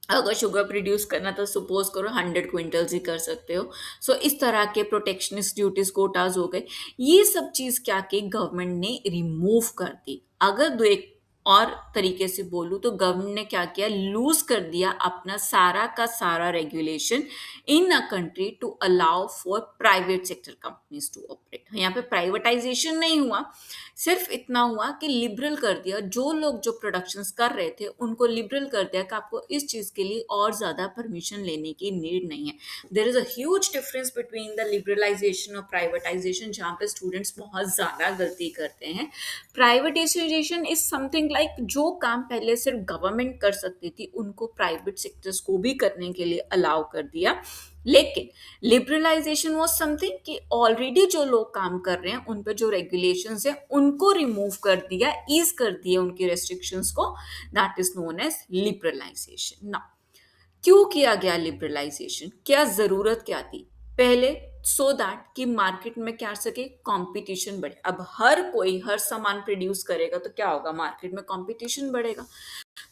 अगर शुगर प्रोड्यूस करना तो सपोज करो 100 क्विंटल्स ही कर सकते हो। सो इस तरह के प्रोटेक्शनिस्ट ड्यूटीज, कोटाज हो गए, ये सब चीज क्या कि गवर्नमेंट ने रिमूव कर दी। अगर दो एक और तरीके से बोलूँ तो गवर्नमेंट ने क्या किया, लूज कर दिया अपना सारा का सारा regulation in a country to allow for private sector companies to operate. यहाँ पे प्राइवेटाइजेशन नहीं हुआ, सिर्फ इतना हुआ कि लिबरल कर दिया, जो लोग जो प्रोडक्शंस कर रहे थे उनको लिबरल कर दिया कि आपको इस चीज़ के लिए और ज़्यादा परमिशन लेने की नीड नहीं है। There is a huge difference between the liberalisation और प्राइवेटाइजेशन, जहाँ पे स्टूडेंट्स बहुत ज़्यादा गलती करते हैं। प्राइवेटाइजेशन इज समथिंग लाइक जो काम पहले सिर्फ गवर्नमेंट कर सकती थी उनको प्राइवेट सेक्टर्स को भी करने के लिए अलाउ कर दिया। लेकिन लिबरलाइजेशन वाज समथिंग कि ऑलरेडी जो लोग काम कर रहे हैं उन पे जो रेगुलेशंस है उनको रिमूव कर दिया, ईज कर दिया उनकी रेस्ट्रिक्शंस को। That is known as liberalisation. ना क्यों किया गया लिबरलाइजेशन, क्या जरूरत क्या थी पहले, सो दैट कि मार्केट में क्या सके, कंपटीशन बढ़े। अब हर कोई हर सामान प्रोड्यूस करेगा तो क्या होगा, मार्केट में कंपटीशन बढ़ेगा।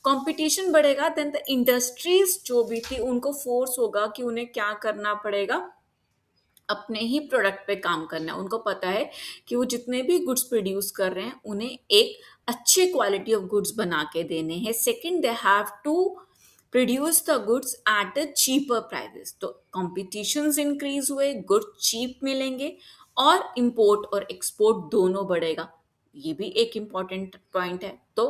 कंपटीशन बढ़ेगा देन द इंडस्ट्रीज जो भी थी उनको फोर्स होगा कि उन्हें क्या करना पड़ेगा, अपने ही प्रोडक्ट पे काम करना है। उनको पता है कि वो जितने भी गुड्स प्रोड्यूस कर रहे हैं उन्हें एक अच्छे क्वालिटी ऑफ गुड्स बना के देने हैं। Second, they have to produce the goods at the cheaper prices. तो कॉम्पिटिशन्स इंक्रीज हुए, गुड चीप मिलेंगे और इंपोर्ट और एक्सपोर्ट दोनों बढ़ेगा। ये भी एक इम्पॉर्टेंट पॉइंट है। तो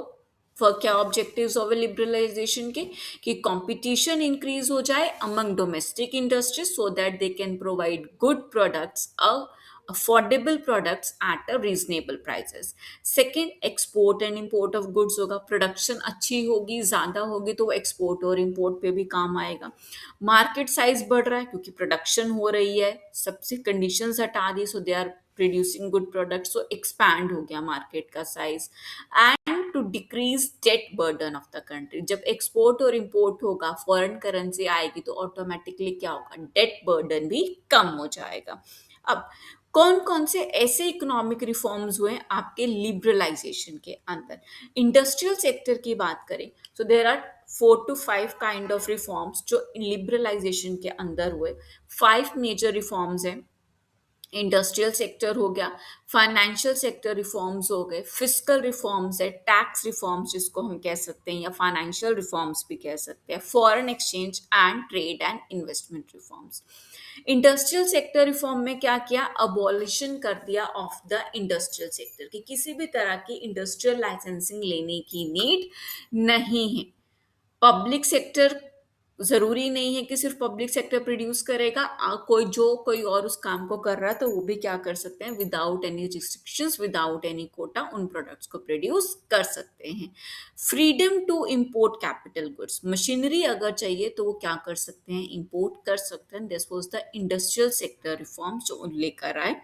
फॉर क्या ऑब्जेक्टिव्स ऑफ लिबरलाइजेशन के, कि कंपटीशन इंक्रीज हो जाए among domestic industries so that they can provide good products, affordable products at a reasonable prices. Second, export and import of goods होगा, प्रोडक्शन अच्छी होगी, ज़्यादा होगी तो एक्सपोर्ट और इंपोर्ट पे भी काम आएगा। मार्केट साइज बढ़ रहा है क्योंकि प्रोडक्शन हो रही है, सबसे कंडीशंस हटा दी, so they are producing good products, so expand हो गया मार्केट का size. And to decrease debt burden of the country, जब एक्सपोर्ट और इंपोर्ट होगा, फॉरेन करेंसी आएगी तो ऑटोमेटिकली क्या होगा, डेट बर्डन भी कम हो जाएगा। अब कौन कौन से ऐसे इकोनॉमिक रिफॉर्म्स हुए आपके लिबरलाइजेशन के अंदर, इंडस्ट्रियल सेक्टर की बात करें तो there are 4 to 5 kind of reforms जो लिबरलाइजेशन के अंदर हुए। 5 मेजर रिफॉर्म्स हैं। इंडस्ट्रियल सेक्टर हो गया, फाइनेंशियल सेक्टर रिफॉर्म्स हो गए, फिस्कल रिफॉर्म्स है, टैक्स रिफॉर्म्स जिसको हम कह सकते हैं या फाइनेंशियल रिफॉर्म्स भी कह सकते हैं, foreign exchange and trade and investment reforms. Industrial sector reform में क्या किया, अबॉलिशन कर दिया ऑफ द इंडस्ट्रियल सेक्टर की किसी भी तरह की इंडस्ट्रियल लाइसेंसिंग लेने की नीड नहीं है। पब्लिक सेक्टर जरूरी नहीं है कि सिर्फ पब्लिक सेक्टर प्रोड्यूस करेगा, कोई और उस काम को कर रहा है तो वो भी क्या कर सकते हैं, without any restrictions, without any quota उन प्रोडक्ट्स को प्रोड्यूस कर सकते हैं। Freedom to import capital goods, machinery अगर चाहिए तो वो क्या कर सकते हैं, इंपोर्ट कर सकते हैं। This was the industrial sector reform जो लेकर आए।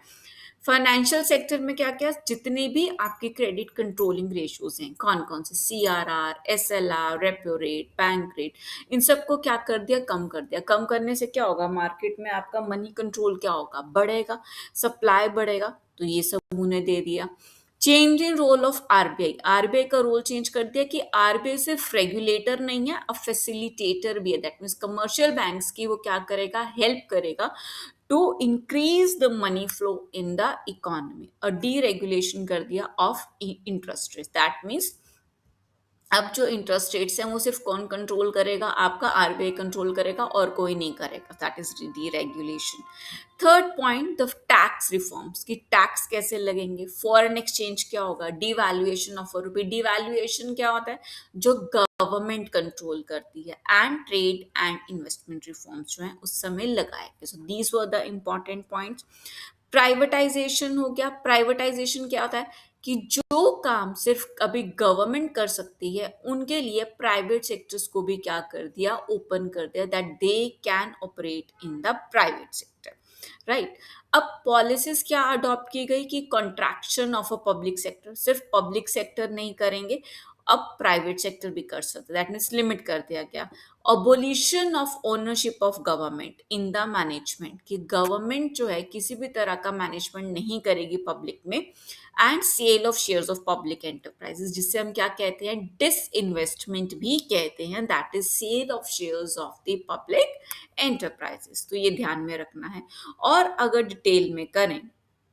फाइनेंशियल सेक्टर में क्या क्या, जितने भी आपके क्रेडिट कंट्रोलिंग रेशियोज हैं, कौन कौन से, CRR, SLR, repo rate, bank rate, इन सबको क्या कर दिया, कम कर दिया। कम करने से क्या होगा, मार्केट में आपका मनी कंट्रोल क्या होगा, बढ़ेगा, सप्लाई बढ़ेगा, तो ये सब उन्हें दे दिया। Change in role of RBI, RBI का रोल चेंज कर दिया कि RBI सिर्फ रेगुलेटर नहीं है, अब फैसिलिटेटर भी है। दैट मीन्स कमर्शियल बैंक्स की वो क्या करेगा, हेल्प करेगा to increase the money flow in the economy। a deregulation कर दिया of interest rates। that means अब जो इंटरेस्ट रेट्स हैं वो सिर्फ कौन कंट्रोल करेगा, आपका RBI कंट्रोल करेगा और कोई नहीं करेगा। That is deregulation. Third point, the tax reforms, की टैक्स कैसे लगेंगे, फॉरेन एक्सचेंज क्या होगा, devaluation of a rupee. Devaluation क्या होता है, जो गवर्नमेंट कंट्रोल करती है। And trade and investment reforms जो हैं उस समय लगाए गए। सो these were the important points. Privatisation हो गया। प्राइवेटाइजेशन क्या होता है कि जो काम सिर्फ अभी गवर्नमेंट कर सकती है उनके लिए प्राइवेट सेक्टर्स को भी क्या कर दिया, ओपन कर दिया, that they can operate in the private sector. Right. अब पॉलिसीज क्या अडॉप्ट की गई कि contraction of a public sector, सिर्फ पब्लिक सेक्टर नहीं करेंगे, अब प्राइवेट सेक्टर भी कर सकते, दैट मीन्स लिमिट कर दिया गया। Abolition of ownership of government in the management, कि गवर्नमेंट जो है किसी भी तरह का मैनेजमेंट नहीं करेगी पब्लिक में। And sale of shares of public enterprises, जिससे हम क्या कहते हैं, डिसइन्वेस्टमेंट भी कहते हैं, that is sale of shares of the public enterprises. तो ये ध्यान में रखना है। और अगर डिटेल में करें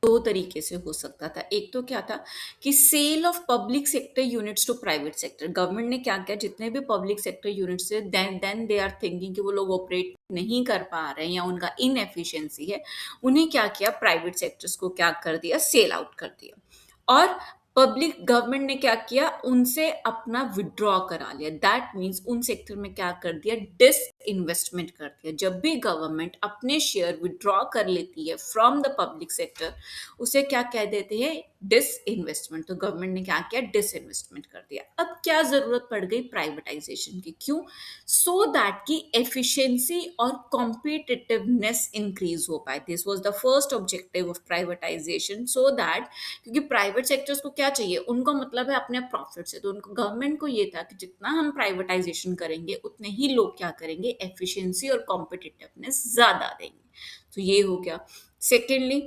दो तरीके से हो सकता था। एक तो क्या था कि sale of public sector units to private sector. Government ने क्या किया, जितने भी पब्लिक सेक्टर यूनिट्स है, देन दे आर थिंकिंग कि वो लोग ऑपरेट नहीं कर पा रहे हैं या उनका इनएफिशिएंसी है, उन्हें क्या किया, प्राइवेट सेक्टर्स को क्या कर दिया, सेल आउट कर दिया। और पब्लिक गवर्नमेंट ने क्या किया, उनसे अपना विड्रॉ करा लिया। दैट मीन्स उन सेक्टर में क्या कर दिया, डिस इन्वेस्टमेंट कर दिया। जब भी गवर्नमेंट अपने शेयर विड्रॉ कर लेती है फ्रॉम द पब्लिक सेक्टर, उसे क्या कह देते हैं, डिस इन्वेस्टमेंट। तो गवर्नमेंट ने क्या किया, डिस इन्वेस्टमेंट कर दिया। अब क्या जरूरत पड़ गई प्राइवेटाइजेशन की, क्यों, सो दैट की एफिशिएंसी और कॉम्पिटिटिवनेस इंक्रीज हो पाए। This was the first objective of privatisation, so that, क्योंकि प्राइवेट सेक्टर्स को क्या चाहिए, उनको मतलब है अपने प्रॉफिट से। तो उनको, गवर्नमेंट को ये था कि जितना हम प्राइवेटाइजेशन करेंगे उतने ही लोग क्या करेंगे, एफिशिएंसी और कॉम्पिटिटिवनेस ज्यादा देंगे। तो ये हो गया। सेकेंडली,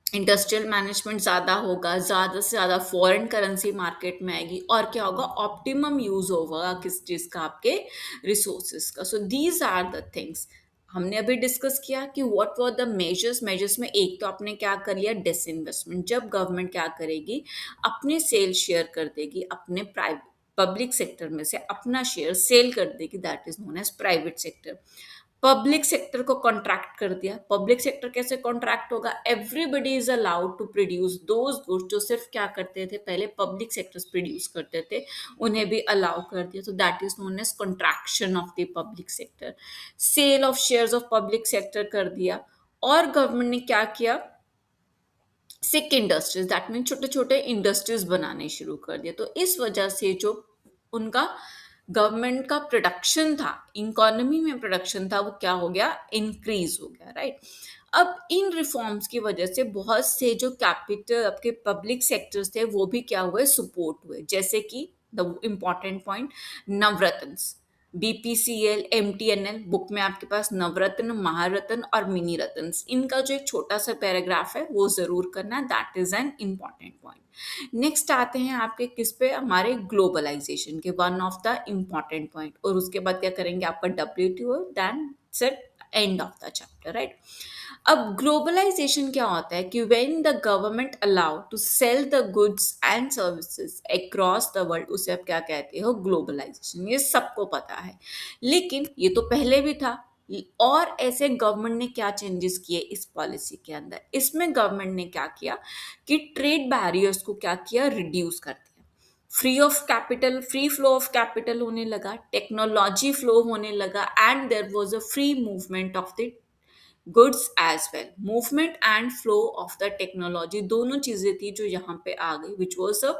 इंडस्ट्रियल मैनेजमेंट ज़्यादा होगा, ज़्यादा से ज़्यादा फॉरेन करेंसी मार्केट में आएगी, और क्या होगा, ऑप्टिमम यूज होगा किस चीज़ का, आपके रिसोर्सेज का। So these are the things हमने अभी डिस्कस किया कि व्हाट वर द मेजर्स में एक तो आपने क्या कर लिया, डिसइन्वेस्टमेंट। जब गवर्नमेंट क्या करेगी, अपने सेल शेयर कर देगी, अपने प्राइवेट पब्लिक सेक्टर में से अपना शेयर सेल कर देगी, that is known as private sector. Public sector को कॉन्ट्रैक्ट कर दिया। पब्लिक सेक्टर कैसे कॉन्ट्रैक्ट होगा, everybody is allowed to produce those goods जो सिर्फ क्या करते थे, पहले पब्लिक सेक्टर्स प्रोड्यूस करते थे, उन्हें भी अलाउ कर दिया। तो that is known as contraction of the public sector. Sale of shares of public sector कर दिया। और गवर्नमेंट ने क्या किया, सिक इंडस्ट्रीज, दैट मीन छोटे छोटे इंडस्ट्रीज बनाने शुरू कर दिया। तो इस वजह से जो उनका गवर्नमेंट का प्रोडक्शन था, इकोनॉमी में प्रोडक्शन था, वो क्या हो गया, इंक्रीज हो गया, राइट। अब इन रिफॉर्म्स की वजह से बहुत से जो कैपिटल आपके पब्लिक सेक्टर्स थे वो भी क्या हुए, सपोर्ट हुए। जैसे कि the important point, Navratna, BPCL, MTNL, book में आपके पास नवरत्न, महारत्न और मिनी रत्न, इनका जो एक छोटा सा पैराग्राफ है वो जरूर करना है, that is an important point. Next आते हैं आपके किस पे, हमारे ग्लोबलाइजेशन के, one of the important point. और उसके बाद क्या करेंगे, आपका WTO, then set end of the chapter, right. अब ग्लोबलाइजेशन क्या होता है कि when the government allow to sell the goods and services across the world, उसे आप क्या कहते हो, ग्लोबलाइजेशन। ये सबको पता है, लेकिन ये तो पहले भी था। और ऐसे गवर्नमेंट ने क्या चेंजेस किए इस पॉलिसी के अंदर, इसमें गवर्नमेंट ने क्या किया कि ट्रेड बैरियर्स को क्या किया, रिड्यूस कर दिया। Free of capital, free flow of capital होने लगा, टेक्नोलॉजी फ्लो होने लगा, and there was a free movement of the goods as well. Movement and flow of the technology दोनों चीजें थी जो यहाँ पे आ गई, which was a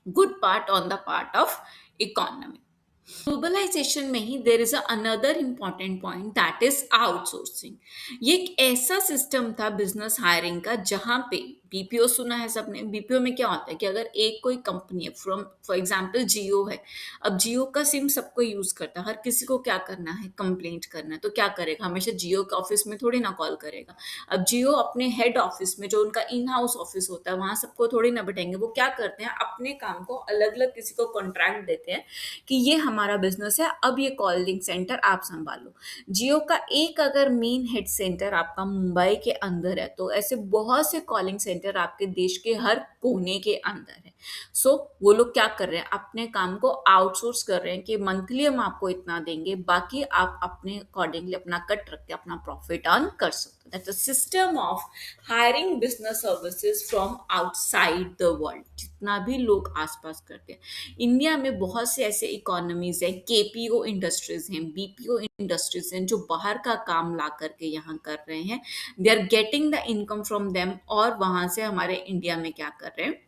good part on the part of economy. Globalization में ही there is another important point, that is outsourcing. ये एक ऐसा सिस्टम था बिजनेस हायरिंग का जहां पे बीपीओ सुना है सबने। बीपीओ में क्या होता है कि अगर एक कोई कंपनी है, फ्रॉम फॉर एग्जांपल जियो है, अब जियो का सिम सबको यूज करता है, हर किसी को क्या करना है, कंप्लेंट करना है। तो क्या करेगा, हमेशा जियो के ऑफिस में थोड़ी ना कॉल करेगा। अब जियो अपने हेड ऑफिस में, जो उनका इन हाउस ऑफिस होता है, वहां सबको थोड़ी ना बैठेंगे। वो क्या करते हैं, अपने काम को अलग अलग किसी को कॉन्ट्रैक्ट देते हैं कि ये हमारा बिजनेस है, अब ये कॉलिंग सेंटर आप संभालो। जियो का एक अगर मेन हेड सेंटर आपका मुंबई के अंदर है, तो ऐसे बहुत से कॉलिंग सेंटर आपके देश के हर कोने के अंदर है। सो वो लोग क्या कर रहे हैं, अपने काम को आउटसोर्स कर रहे हैं कि मंथली हम आपको इतना देंगे, बाकी आप अपने अकॉर्डिंगली अपना कट रख के अपना प्रॉफिट अर्न कर सकते हो। That's a system of hiring business services from outside the world, जितना भी लोग आसपास करते हैं। इंडिया में बहुत से ऐसे इकोनॉमीज हैं, केपीओ इंडस्ट्रीज हैं, बीपीओ इंडस्ट्रीज हैं, जो बाहर का काम ला करके यहाँ कर रहे हैं। They are getting the income from them, और वहां से हमारे इंडिया में क्या कर रहे हैं,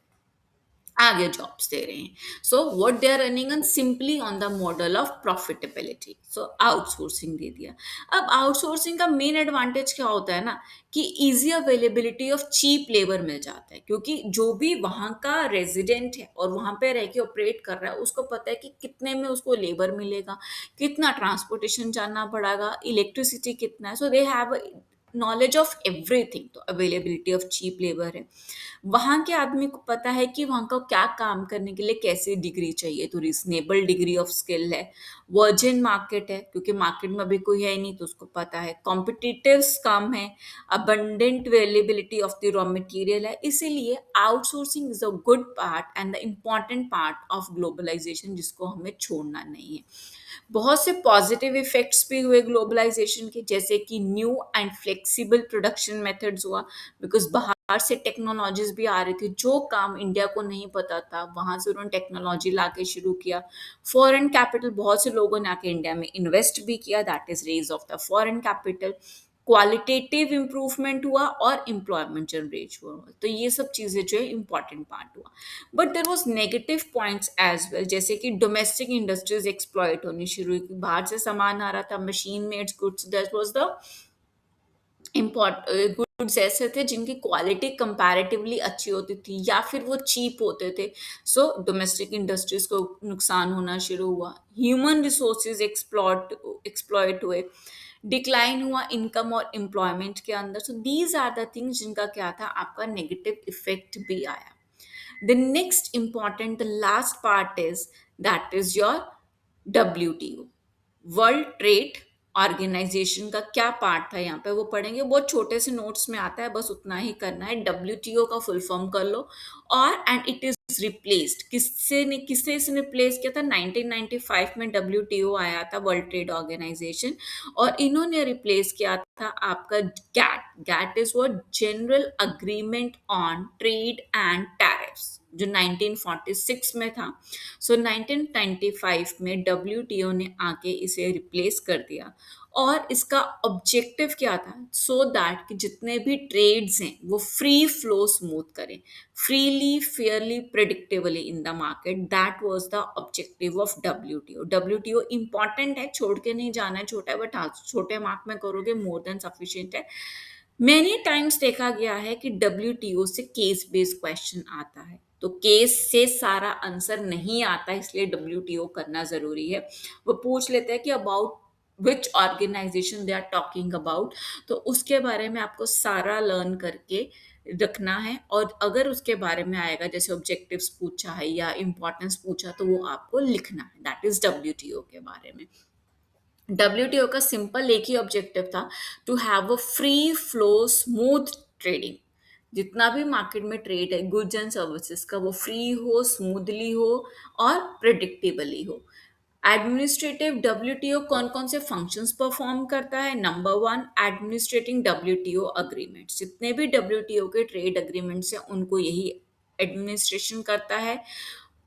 आगे जॉब्स दे रहे हैं। So what they are running on, simply on the model of profitability. So outsourcing दे दिया। अब आउटसोर्सिंग का मेन एडवांटेज क्या होता है ना, कि easy availability of cheap labour मिल जाता है, क्योंकि जो भी वहाँ का रेजिडेंट है और वहाँ पे रह के ऑपरेट कर रहा है, उसको पता है कि कितने में उसको लेबर मिलेगा, कितना ट्रांसपोर्टेशन जाना पड़ेगा, इलेक्ट्रिसिटी कितना है। So they have knowledge of everything, तो अवेलेबिलिटी ऑफ चीप लेबर है। वहाँ के आदमी को पता है कि वहाँ का क्या काम करने के लिए कैसी डिग्री चाहिए, तो रीजनेबल डिग्री ऑफ स्किल है। वर्जिन मार्केट है क्योंकि मार्केट में अभी कोई है नहीं, तो उसको पता है। कॉम्पिटिटिव्स कम है, abundant availability of the raw material है, इसीलिए outsourcing is a good part and the important part of globalisation, जिसको हमें छोड़ना नहीं है। बहुत से पॉजिटिव इफेक्ट्स भी हुए ग्लोबलाइजेशन के, जैसे कि new and flexible production methods हुआ, बिकॉज बाहर से टेक्नोलॉजीज भी आ रही थी, जो काम इंडिया को नहीं पता था वहां से उन्होंने टेक्नोलॉजी लाके शुरू किया। फॉरेन कैपिटल, बहुत से लोगों ने आके इंडिया में इन्वेस्ट भी किया, that is raise of the foreign capital. Qualitative improvement हुआ और एम्प्लॉयमेंट जनरेट हुआ, तो ये सब चीज़ें जो है इंपॉर्टेंट पार्ट हुआ। But there was negative points as well, जैसे कि डोमेस्टिक इंडस्ट्रीज एक्सप्लॉइट होनी शुरू हुई, बाहर से सामान आ रहा था, machine made goods, that was the goods ऐसे थे जिनकी क्वालिटी कंपैरेटिवली अच्छी होती थी या फिर वो चीप होते थे। सो डोमेस्टिक इंडस्ट्रीज को नुकसान होना शुरू हुआ। ह्यूमन रिसोर्सेज एक्सप्लॉइट हुए, डिक्लाइन हुआ इनकम और एम्प्लॉयमेंट के अंदर। So these are the things जिनका क्या था, आपका नेगेटिव इफेक्ट भी आया। The next important, the last part is that is your WTO, world trade organisation का क्या पार्ट था यहाँ पे वो पढ़ेंगे। बहुत छोटे से नोट्स में आता है, बस उतना ही करना है। WTO का फुल फॉर्म कर लो। और एंड इट इज रिप्लेस्ड, किससे इसने रिप्लेस किया था? 1995 में WTO आया था, वर्ल्ड ट्रेड ऑर्गेनाइजेशन, और इन्होंने रिप्लेस किया था आपका गैट। गैट इज वो general agreement on trade and tariffs, जो 1946 में था। सो 1995 में WTO ने आके इसे रिप्लेस कर दिया, और इसका ऑब्जेक्टिव क्या था? सो दैट कि जितने भी ट्रेड्स हैं वो फ्री फ्लो स्मूथ करें, freely, fairly, predictably in the market. That was the objective of WTO। WTO important है, छोड़ के नहीं जाना है, छोटा है, बट हाँ छोटे मार्क में करोगे मोर देन सफिशिएंट है। मैनी टाइम्स देखा गया है कि WTO से केस बेस्ड क्वेश्चन आता है, तो केस से सारा आंसर नहीं आता, इसलिए WTO करना जरूरी है। वो पूछ लेते हैं कि about which organisation they are talking about, तो उसके बारे में आपको सारा लर्न करके रखना है। और अगर उसके बारे में आएगा, जैसे ऑब्जेक्टिव्स पूछा है या इंपॉर्टेंस पूछा, तो वो आपको लिखना है। दैट इज WTO के बारे में। WTO का सिंपल एक ही ऑब्जेक्टिव था, to have a free flow smooth trading. जितना भी मार्केट में ट्रेड है गुड्स एंड सर्विसेज का, वो फ्री हो, स्मूथली हो और प्रिडिक्टेबली हो। एडमिनिस्ट्रेटिव WTO कौन कौन से फंक्शंस परफॉर्म करता है? Number one, administrating WTO agreements. जितने भी WTO के ट्रेड अग्रीमेंट्स हैं उनको यही एडमिनिस्ट्रेशन करता है।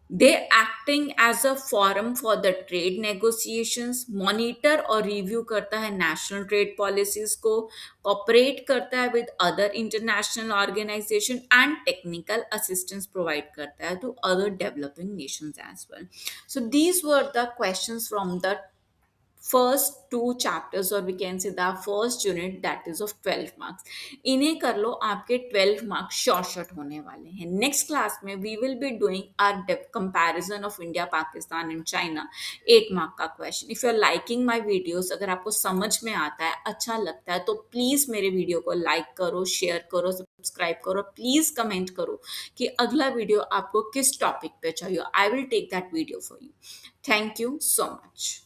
They acting as a forum for the trade negotiations, monitor और रिव्यू करता है नेशनल ट्रेड पॉलिसीज को, कॉपरेट करता है with other international organisation and technical assistance provide करता है to other developing nations as well. So these were the questions from the first two chapters, और we can say the first unit, that is of 12 marks. इन्हें कर लो, आपके 12 marks short होने वाले हैं। Next class में we will be doing our comparison of India, Pakistan and China, 8 mark का question. If you are liking my videos, अगर आपको समझ में आता है, अच्छा लगता है, तो प्लीज मेरे वीडियो को लाइक करो, शेयर करो, सब्सक्राइब करो, प्लीज कमेंट करो कि अगला वीडियो आपको किस टॉपिक पे चाहिए। I will take that video for you. Thank you so much.